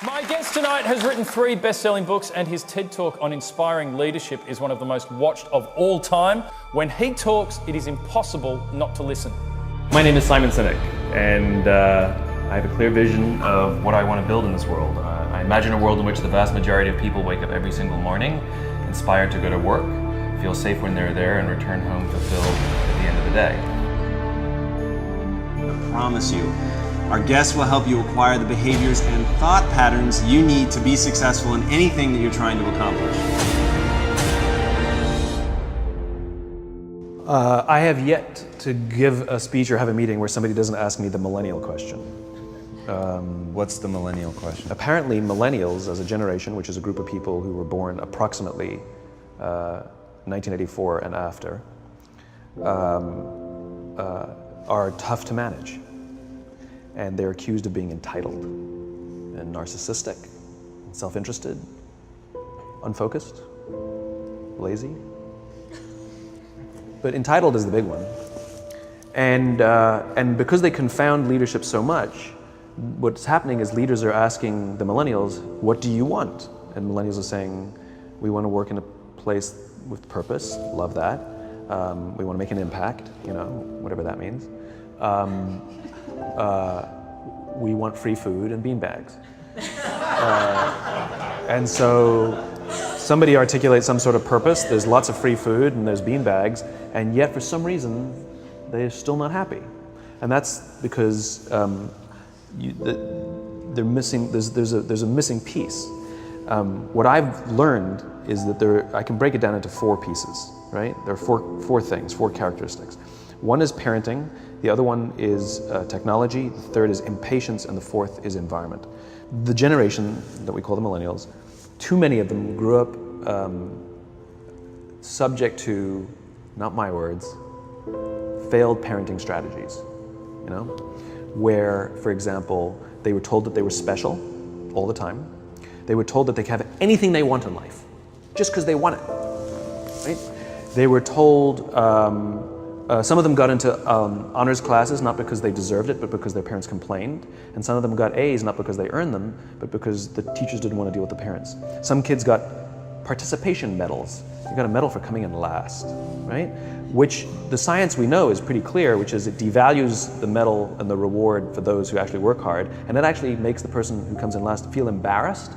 My guest tonight has written 3 best-selling books, and his TED Talk on inspiring leadership is one of the most watched of all time. When he talks, it is impossible not to listen. My name is Sinek, and I have a clear vision of what I want to build in this world. I imagine a world in which the vast majority of people wake up every single morning inspired to go to work, feel safe when they're there, and return home fulfilled at the end of the day. I promise you, our guests will help you acquire the behaviors and thought patterns you need to be successful in anything that you're trying to accomplish. I have yet to give a speech or have a meeting where somebody doesn't ask me the millennial question. What's the millennial question? Apparently, millennials as a generation, which is a group of people who were born approximately 1984 and after, are tough to manage. And they're accused of being entitled and narcissistic, self-interested, unfocused, lazy. But entitled is the big one. And because they confound leadership so much, what's happening is leaders are asking the millennials, what do you want? And millennials are saying, we want to work in a place with purpose, love that. We want to make an impact, whatever that means. We want free food and beanbags. And so somebody articulates some sort of purpose, there's lots of free food and there's beanbags, and yet for some reason they're still not happy. And that's because they're missing, there's a missing piece. What I've learned is that I can break it down into 4 pieces, right? There are four things, 4 characteristics. One is parenting, the other one is technology, the third is impatience, and the fourth is environment. The generation that we call the millennials, too many of them grew up subject to, not my words, failed parenting strategies, where, for example, they were told that they were special all the time. They were told that they could have anything they want in life, just because they want it, right? They were told, some of them got into honors classes, not because they deserved it, but because their parents complained. And some of them got A's, not because they earned them, but because the teachers didn't want to deal with the parents. Some kids got participation medals. You got a medal for coming in last, right? Which the science we know is pretty clear, which is it devalues the medal and the reward for those who actually work hard. And it actually makes the person who comes in last feel embarrassed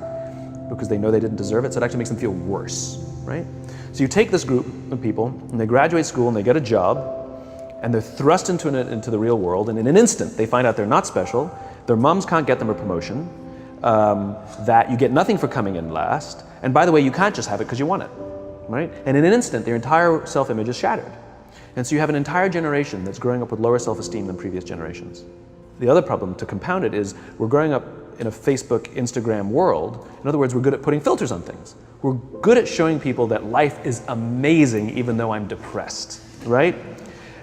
because they know they didn't deserve it. So it actually makes them feel worse, right? So you take this group of people and they graduate school and they get a job, and they're thrust into the real world, and in an instant they find out they're not special, their moms can't get them a promotion, that you get nothing for coming in last, and by the way, you can't just have it because you want it, right? And in an instant, their entire self-image is shattered. And so you have an entire generation that's growing up with lower self-esteem than previous generations. The other problem, to compound it, is we're growing up in a Facebook, Instagram world. In other words, we're good at putting filters on things. We're good at showing people that life is amazing even though I'm depressed, right?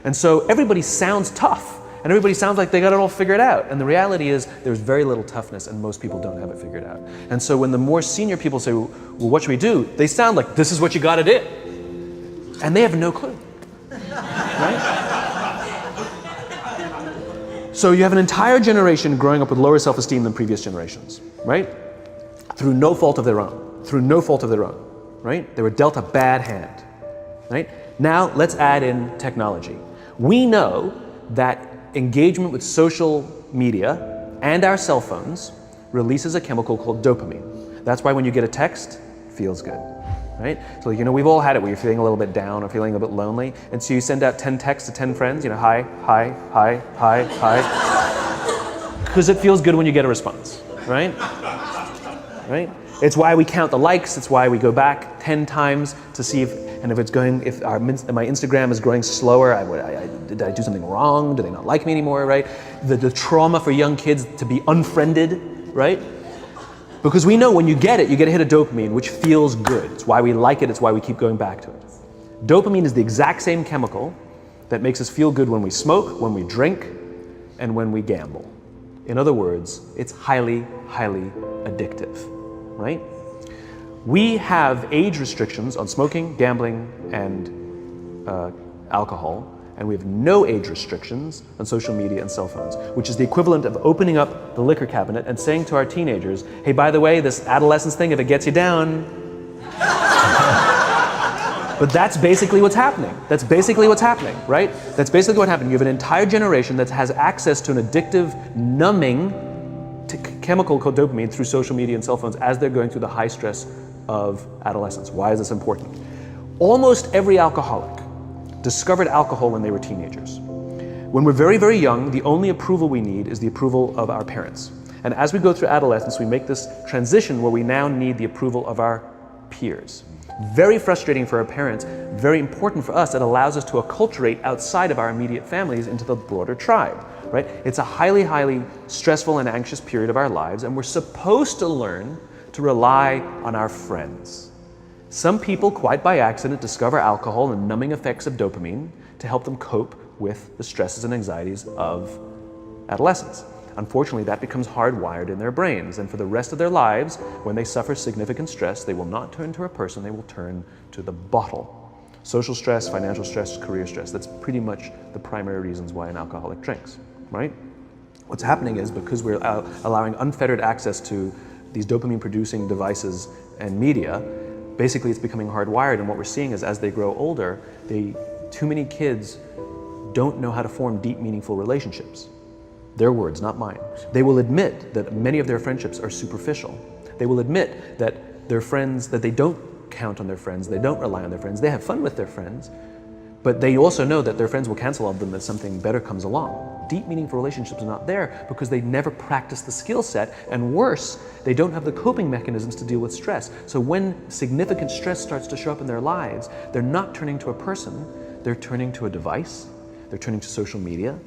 And so everybody sounds tough, and everybody sounds like they got it all figured out. And the reality is there's very little toughness, and most people don't have it figured out. And so when the more senior people say, well, what should we do? They sound like, this is what you got to do. And they have no clue, right? So you have an entire generation growing up with lower self-esteem than previous generations, right? Through no fault of their own, right? They were dealt a bad hand, right? Now let's add in technology. We know that engagement with social media and our cell phones releases a chemical called dopamine. That's why when you get a text, it feels good, right? So we've all had it where you're feeling a little bit down or feeling a bit lonely, and so you send out 10 texts to 10 friends, hi, hi, hi, hi, hi, because it feels good when you get a response, right? Right? It's why we count the likes, it's why we go back 10 times to see if my Instagram is growing slower, did I do something wrong? Do they not like me anymore, right? The trauma for young kids to be unfriended, right? Because we know when you get a hit of dopamine, which feels good. It's why we like it, it's why we keep going back to it. Dopamine is the exact same chemical that makes us feel good when we smoke, when we drink, and when we gamble. In other words, it's highly, highly addictive, right? We have age restrictions on smoking, gambling, and alcohol And we have no age restrictions on social media and cell phones, which is the equivalent of opening up the liquor cabinet and saying to our teenagers, hey, by the way, this adolescence thing, if it gets you down. But that's basically what's happening. That's basically what's happening, right? That's basically what happened. You have an entire generation that has access to an addictive, numbing chemical called dopamine through social media and cell phones as they're going through the high stress of adolescence. Why is this important? Almost every alcoholic discovered alcohol when they were teenagers. When we're very, very young, the only approval we need is the approval of our parents. And as we go through adolescence, we make this transition where we now need the approval of our peers. Very frustrating for our parents, very important for us. It allows us to acculturate outside of our immediate families into the broader tribe, right? It's a highly, highly stressful and anxious period of our lives, and we're supposed to learn to rely on our friends. Some people, quite by accident, discover alcohol and numbing effects of dopamine to help them cope with the stresses and anxieties of adolescence. Unfortunately, that becomes hardwired in their brains, and for the rest of their lives, when they suffer significant stress, they will not turn to a person, they will turn to the bottle. Social stress, financial stress, career stress, that's pretty much the primary reasons why an alcoholic drinks, right? What's happening is because we're allowing unfettered access to these dopamine-producing devices and media, basically it's becoming hardwired, and what we're seeing is as they grow older, too many kids don't know how to form deep, meaningful relationships. Their words, not mine. They will admit that many of their friendships are superficial. They will admit that their friends, that they don't count on their friends, they don't rely on their friends, they have fun with their friends, but they also know that their friends will cancel on them if something better comes along. Deep, meaningful relationships are not there because they never practice the skill set, and worse, they don't have the coping mechanisms to deal with stress. So when significant stress starts to show up in their lives, they're not turning to a person, they're turning to a device, they're turning to social media,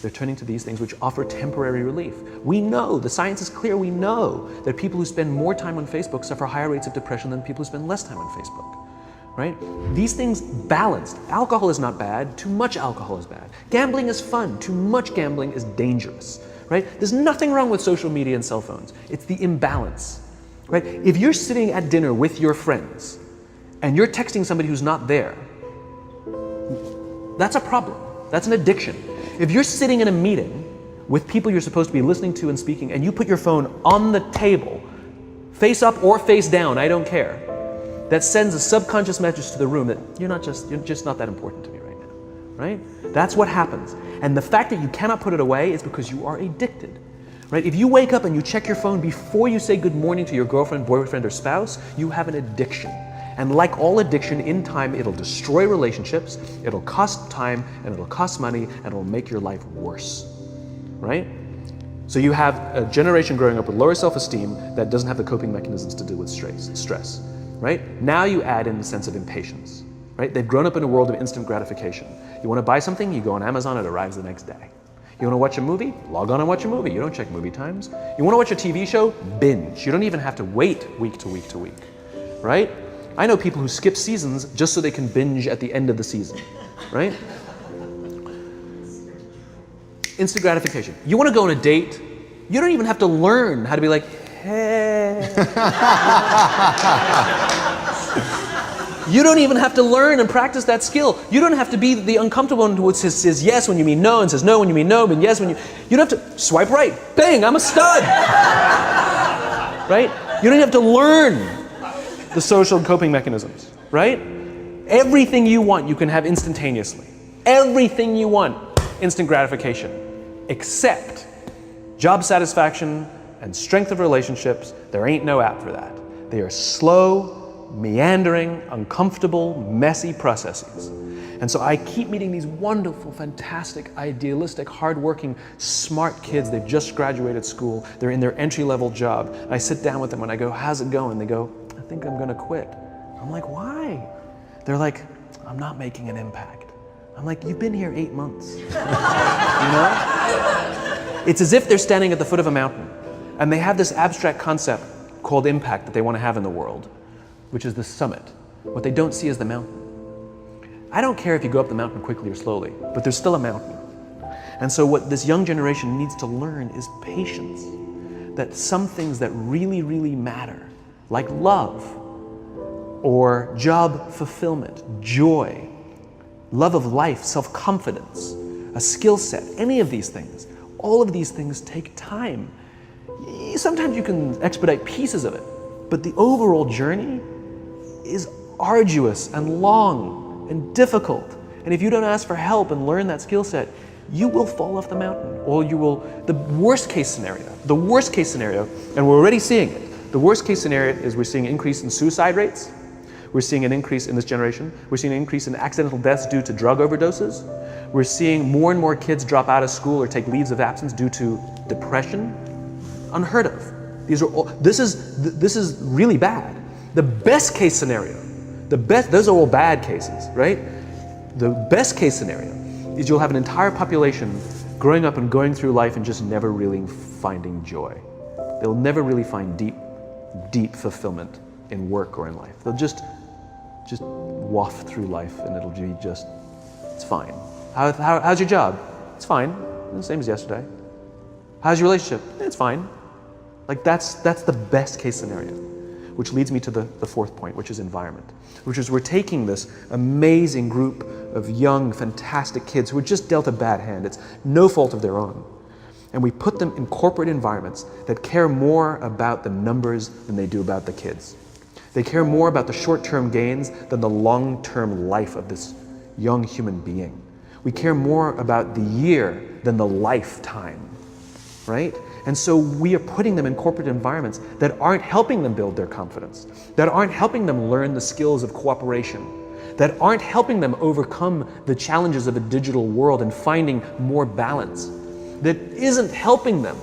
they're turning to these things which offer temporary relief. We know, the science is clear, we know that people who spend more time on Facebook suffer higher rates of depression than people who spend less time on Facebook, right? These things balanced. Alcohol is not bad, too much alcohol is bad. Gambling is fun, too much gambling is dangerous, right? There's nothing wrong with social media and cell phones. It's the imbalance, right? If you're sitting at dinner with your friends and you're texting somebody who's not there, that's a problem. That's an addiction. If you're sitting in a meeting with people you're supposed to be listening to and speaking, and you put your phone on the table, face up or face down, I don't care, that sends a subconscious message to the room that you're just not that important to me right now, right? That's what happens. And the fact that you cannot put it away is because you are addicted, right? If you wake up and you check your phone before you say good morning to your girlfriend, boyfriend, or spouse, you have an addiction. And like all addiction, in time, it'll destroy relationships, it'll cost time, and it'll cost money, and it'll make your life worse, right? So you have a generation growing up with lower self-esteem that doesn't have the coping mechanisms to deal with stress, right? Now you add in the sense of impatience, right? They've grown up in a world of instant gratification. You want to buy something, you go on Amazon, it arrives the next day. You want to watch a movie? Log on and watch a movie. You don't check movie times. You want to watch a TV show? Binge. You don't even have to wait week to week to week, right? I know people who skip seasons just so they can binge at the end of the season, right? Instant gratification. You want to go on a date, you don't even have to learn how to be like, hey. You don't even have to learn and practice that skill. You don't have to be the uncomfortable one who says yes when you mean no, and says no when you mean no, and yes when you don't have to swipe right. Bang, I'm a stud. Right? You don't have to learn the social coping mechanisms, right? Everything you want, you can have instantaneously. Everything you want, instant gratification, except job satisfaction and strength of relationships. There ain't no app for that. They are slow, meandering, uncomfortable, messy processes. And so I keep meeting these wonderful, fantastic, idealistic, hardworking, smart kids. They've just graduated school. They're in their entry-level job. I sit down with them and I go, how's it going? They go, I think I'm gonna quit. I'm like, why? They're like, I'm not making an impact. I'm like, you've been here 8 months. You know? It's as if they're standing at the foot of a mountain and they have this abstract concept called impact that they want to have in the world, which is the summit. What they don't see is the mountain. I don't care if you go up the mountain quickly or slowly, but there's still a mountain. And so what this young generation needs to learn is patience. That some things that really, really matter, like love, or job fulfillment, joy, love of life, self-confidence, a skill set, any of these things. All of these things take time. Sometimes you can expedite pieces of it, but the overall journey is arduous and long and difficult. And if you don't ask for help and learn that skill set, you will fall off the mountain, or you will, the worst case scenario, and we're already seeing it, the worst case scenario is we're seeing an increase in suicide rates, we're seeing an increase in this generation, we're seeing an increase in accidental deaths due to drug overdoses, we're seeing more and more kids drop out of school or take leaves of absence due to depression. Unheard of. These are all, this is really bad. The best case scenario, those are all bad cases, right? The best case scenario is you'll have an entire population growing up and going through life and just never really finding joy. They'll never really find deep fulfillment in work or in life. They'll just waft through life and it'll be just, it's fine. How's your job? It's fine, the same as yesterday. How's your relationship? It's fine. Like that's the best case scenario, which leads me to the fourth point, which is environment, which is we're taking this amazing group of young, fantastic kids who are just dealt a bad hand. It's no fault of their own. And we put them in corporate environments that care more about the numbers than they do about the kids. They care more about the short-term gains than the long-term life of this young human being. We care more about the year than the lifetime, right? And so we are putting them in corporate environments that aren't helping them build their confidence, that aren't helping them learn the skills of cooperation, that aren't helping them overcome the challenges of a digital world and finding more balance, that isn't helping them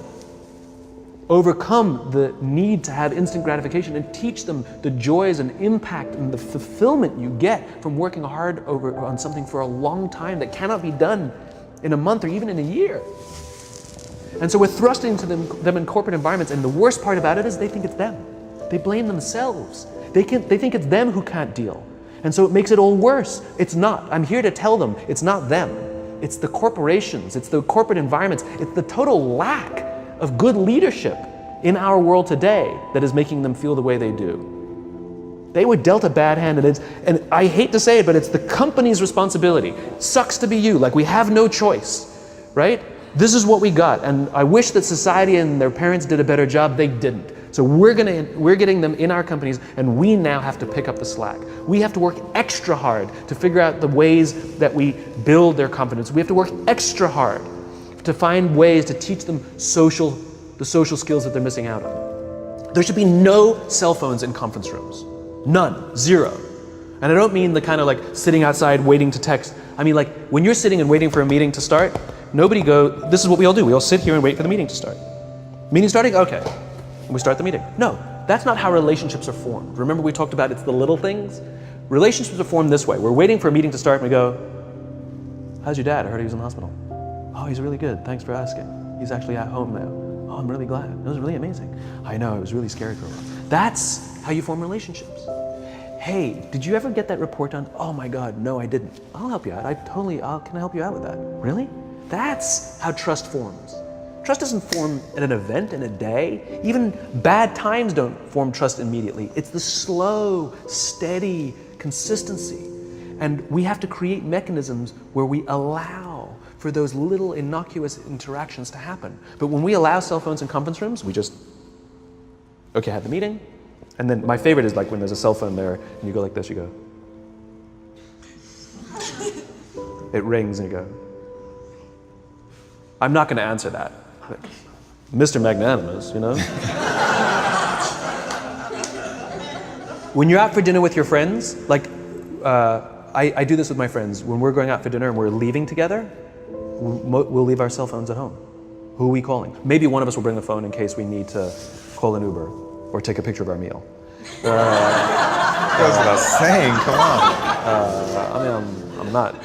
overcome the need to have instant gratification and teach them the joys and impact and the fulfillment you get from working hard on something for a long time that cannot be done in a month or even in a year. And so we're thrusting into them in corporate environments, and the worst part about it is they think it's them. They blame themselves. They think it's them who can't deal. And so it makes it all worse. It's not. I'm here to tell them it's not them. It's the corporations, it's the corporate environments, it's the total lack of good leadership in our world today that is making them feel the way they do. They were dealt a bad hand, and I hate to say it, but it's the company's responsibility. Sucks to be you, like we have no choice, right? This is what we got, and I wish that society and their parents did a better job. They didn't. So we're getting them in our companies, and we now have to pick up the slack. We have to work extra hard to figure out the ways that we build their confidence. We have to work extra hard to find ways to teach them the social skills that they're missing out on. There should be no cell phones in conference rooms. None. Zero. And I don't mean the kind of like sitting outside waiting to text. I mean like when you're sitting and waiting for a meeting to start, this is what we all do. We all sit here and wait for the meeting to start. Meeting starting? Okay. And we start the meeting. No, that's not how relationships are formed. Remember we talked about it's the little things? Relationships are formed this way. We're waiting for a meeting to start and we go, how's your dad? I heard he was in the hospital. Oh, he's really good. Thanks for asking. He's actually at home now. Oh, I'm really glad. It was really amazing. I know, it was really scary for a while. That's how you form relationships. Hey, did you ever get that report done? Oh my God, no, I didn't. I'll help you out. Can I help you out with that? Really? That's how trust forms. Trust doesn't form in an event, in a day. Even bad times don't form trust immediately. It's the slow, steady consistency. And we have to create mechanisms where we allow for those little innocuous interactions to happen. But when we allow cell phones in conference rooms, we just, okay, have the meeting. And then my favorite is like when there's a cell phone there and you go like this, you go. It rings and you go. I'm not going to answer that. Mr. Magnanimous, you know? When you're out for dinner with your friends, like I do this with my friends. When we're going out for dinner and we're leaving together, we'll leave our cell phones at home. Who are we calling? Maybe one of us will bring the phone in case we need to call an Uber or take a picture of our meal. That goes without saying, come on.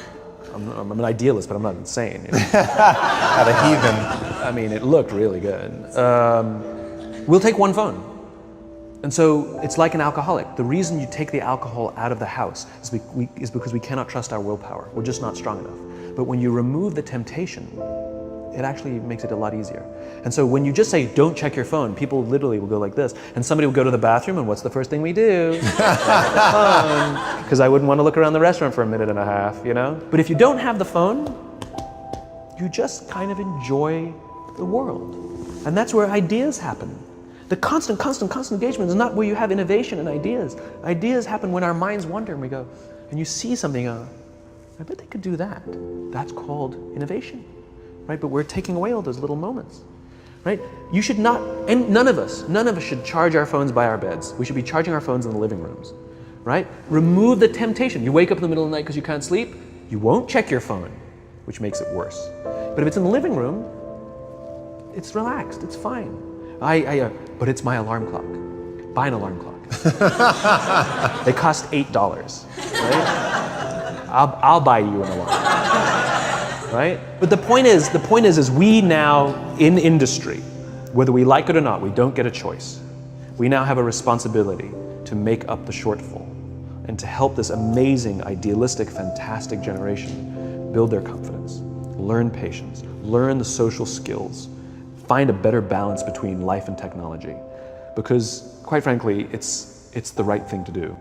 I'm an idealist, but I'm not insane. You know? At a heathen. I mean, it looked really good. We'll take one phone. And so it's like an alcoholic. The reason you take the alcohol out of the house is because we cannot trust our willpower. We're just not strong enough. But when you remove the temptation, it actually makes it a lot easier. And so when you just say, don't check your phone, people literally will go like this. And somebody will go to the bathroom, and what's the first thing we do? Because I wouldn't want to look around the restaurant for a minute and a half, you know? But if you don't have the phone, you just kind of enjoy the world. And that's where ideas happen. The constant engagement is not where you have innovation and ideas. Ideas happen when our minds wander and we go, and you see something, I bet they could do that. That's called innovation, right? But we're taking away all those little moments, right? You should not, and none of us should charge our phones by our beds. We should be charging our phones in the living rooms, right? Remove the temptation. You wake up in the middle of the night because you can't sleep, you won't check your phone, which makes it worse. But if it's in the living room, it's relaxed, it's fine. But it's my alarm clock. Buy an alarm clock. They cost $8, right? I'll buy you an alarm, right? But the point is we now in industry, whether we like it or not, we don't get a choice. We now have a responsibility to make up the shortfall and to help this amazing, idealistic, fantastic generation build their confidence, learn patience, learn the social skills, find a better balance between life and technology. Because, quite frankly, it's the right thing to do.